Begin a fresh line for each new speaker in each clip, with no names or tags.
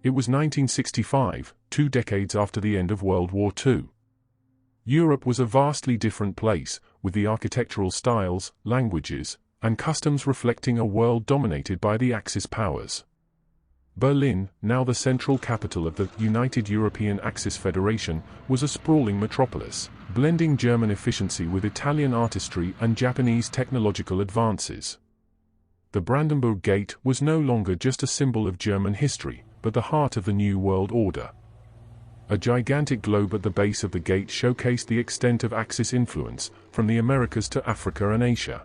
It was 1965, 2 decades after the end of World War II. Europe was a vastly different place, with the architectural styles, languages, and customs reflecting a world dominated by the Axis powers. Berlin, now the central capital of the United European Axis Federation, was a sprawling metropolis, blending German efficiency with Italian artistry and Japanese technological advances. The Brandenburg Gate was no longer just a symbol of German history, but the heart of the New World Order. A gigantic globe at the base of the gate showcased the extent of Axis influence, from the Americas to Africa and Asia.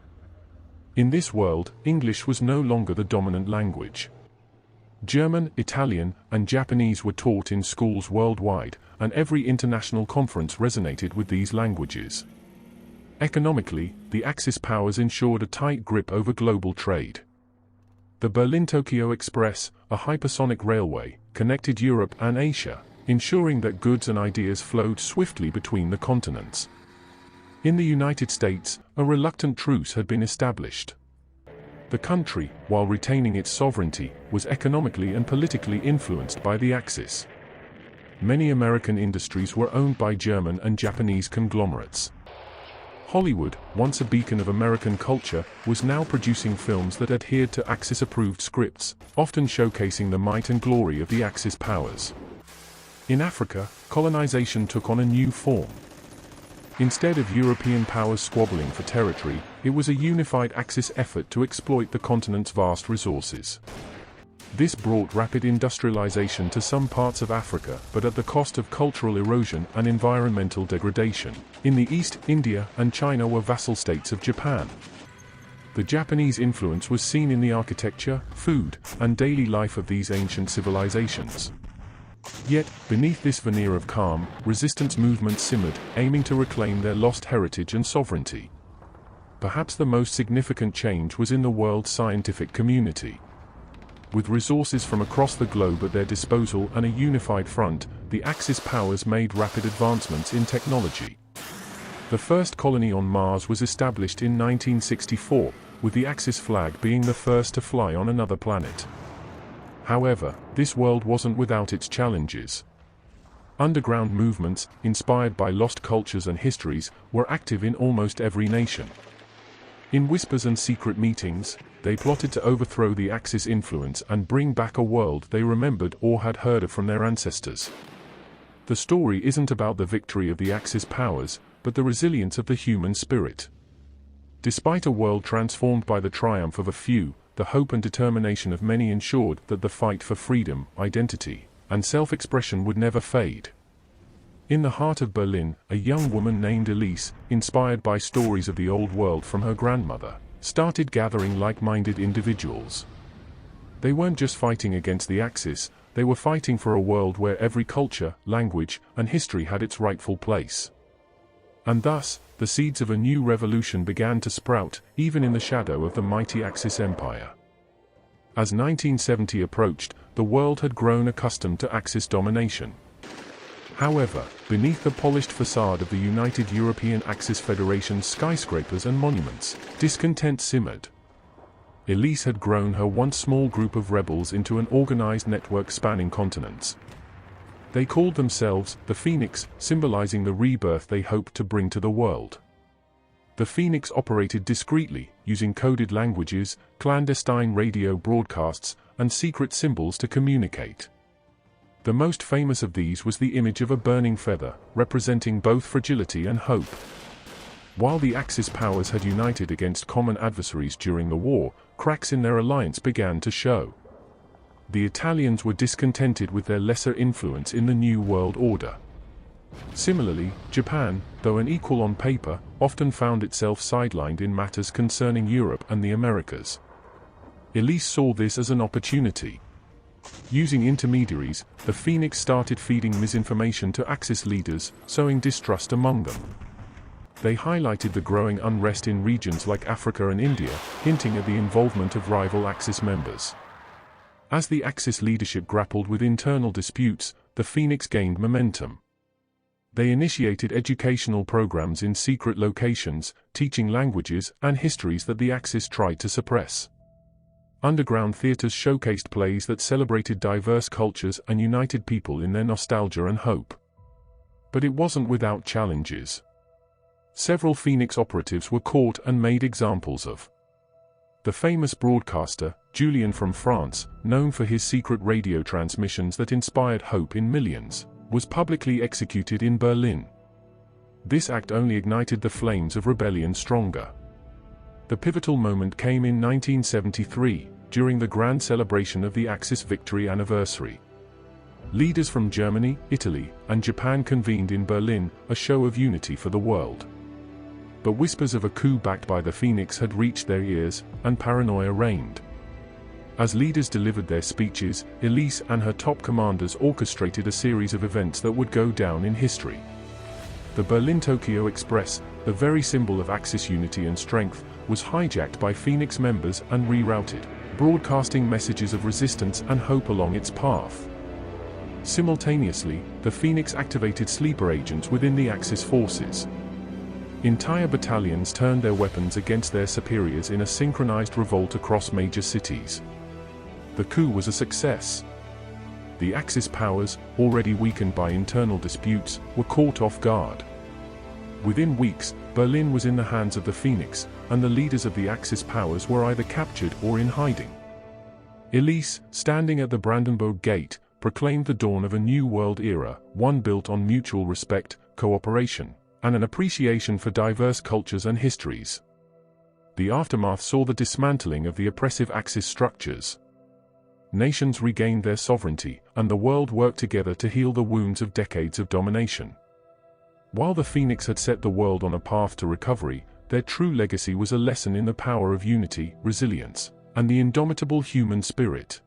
In this world, English was no longer the dominant language. German, Italian, and Japanese were taught in schools worldwide, and every international conference resonated with these languages. Economically, the Axis powers ensured a tight grip over global trade. The Berlin-Tokyo Express, a hypersonic railway, connected Europe and Asia, ensuring that goods and ideas flowed swiftly between the continents. In the United States, a reluctant truce had been established. The country, while retaining its sovereignty, was economically and politically influenced by the Axis. Many American industries were owned by German and Japanese conglomerates. Hollywood, once a beacon of American culture, was now producing films that adhered to Axis-approved scripts, often showcasing the might and glory of the Axis powers. In Africa, colonization took on a new form. Instead of European powers squabbling for territory, it was a unified Axis effort to exploit the continent's vast resources. This brought rapid industrialization to some parts of Africa, but at the cost of cultural erosion and environmental degradation. In the East, India and China were vassal states of Japan. The Japanese influence was seen in the architecture, food, and daily life of these ancient civilizations. Yet, beneath this veneer of calm, resistance movements simmered, aiming to reclaim their lost heritage and sovereignty. Perhaps the most significant change was in the world's scientific community. With resources from across the globe at their disposal and a unified front, the Axis powers made rapid advancements in technology. The first colony on Mars was established in 1964, with the Axis flag being the first to fly on another planet. However, this world wasn't without its challenges. Underground movements, inspired by lost cultures and histories, were active in almost every nation. In whispers and secret meetings, they plotted to overthrow the Axis influence and bring back a world they remembered or had heard of from their ancestors. The story isn't about the victory of the Axis powers, but the resilience of the human spirit. Despite a world transformed by the triumph of a few, the hope and determination of many ensured that the fight for freedom, identity, and self-expression would never fade. In the heart of Berlin, a young woman named Elise, inspired by stories of the old world from her grandmother, started gathering like-minded individuals. They weren't just fighting against the Axis, they were fighting for a world where every culture, language, and history had its rightful place. And thus, the seeds of a new revolution began to sprout, even in the shadow of the mighty Axis empire. As 1970 approached, the world had grown accustomed to Axis domination. However, beneath the polished facade of the United European Axis Federation's skyscrapers and monuments, discontent simmered. Elise had grown her once small group of rebels into an organized network spanning continents. They called themselves the Phoenix, symbolizing the rebirth they hoped to bring to the world. The Phoenix operated discreetly, using coded languages, clandestine radio broadcasts, and secret symbols to communicate. The most famous of these was the image of a burning feather, representing both fragility and hope. While the Axis powers had united against common adversaries during the war, cracks in their alliance began to show. The Italians were discontented with their lesser influence in the New World Order. Similarly, Japan, though an equal on paper, often found itself sidelined in matters concerning Europe and the Americas. Elise saw this as an opportunity. Using intermediaries, the Phoenix started feeding misinformation to Axis leaders, sowing distrust among them. They highlighted the growing unrest in regions like Africa and India, hinting at the involvement of rival Axis members. As the Axis leadership grappled with internal disputes, the Phoenix gained momentum. They initiated educational programs in secret locations, teaching languages and histories that the Axis tried to suppress. Underground theaters showcased plays that celebrated diverse cultures and united people in their nostalgia and hope. But it wasn't without challenges. Several Phoenix operatives were caught and made examples of. The famous broadcaster, Julien from France, known for his secret radio transmissions that inspired hope in millions, was publicly executed in Berlin. This act only ignited the flames of rebellion stronger. The pivotal moment came in 1973, during the grand celebration of the Axis victory anniversary. Leaders from Germany, Italy, and Japan convened in Berlin, a show of unity for the world. But whispers of a coup backed by the Phoenix had reached their ears, and paranoia reigned. As leaders delivered their speeches, Elise and her top commanders orchestrated a series of events that would go down in history. The Berlin-Tokyo Express, the very symbol of Axis unity and strength, was hijacked by Phoenix members and rerouted, broadcasting messages of resistance and hope along its path. Simultaneously, the Phoenix activated sleeper agents within the Axis forces. Entire battalions turned their weapons against their superiors in a synchronized revolt across major cities. The coup was a success. The Axis powers, already weakened by internal disputes, were caught off guard. Within weeks, Berlin was in the hands of the Phoenix, and the leaders of the Axis powers were either captured or in hiding. Elise, standing at the Brandenburg Gate, proclaimed the dawn of a new world era, one built on mutual respect, cooperation, and an appreciation for diverse cultures and histories. The aftermath saw the dismantling of the oppressive Axis structures. Nations regained their sovereignty, and the world worked together to heal the wounds of decades of domination. While the Phoenix had set the world on a path to recovery, their true legacy was a lesson in the power of unity, resilience, and the indomitable human spirit.